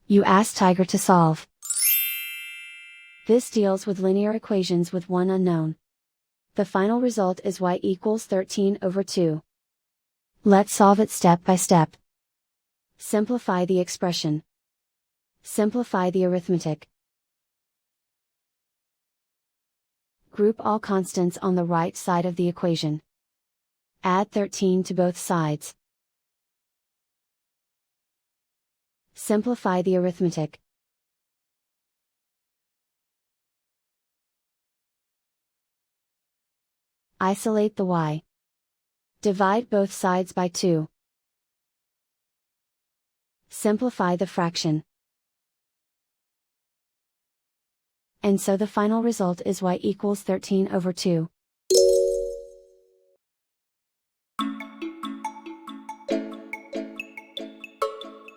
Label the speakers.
Speaker 1: You ask Tiger to solve. This deals with linear equations with one unknown. The final result is y equals 13/2. Let's solve it step by step. Simplify the expression. Simplify the arithmetic. Group all constants on the right side of the equation. Add 13 to both sides. Simplify the arithmetic. Isolate the y. Divide both sides by 2. Simplify the fraction. And so the final result is y equals 13/2.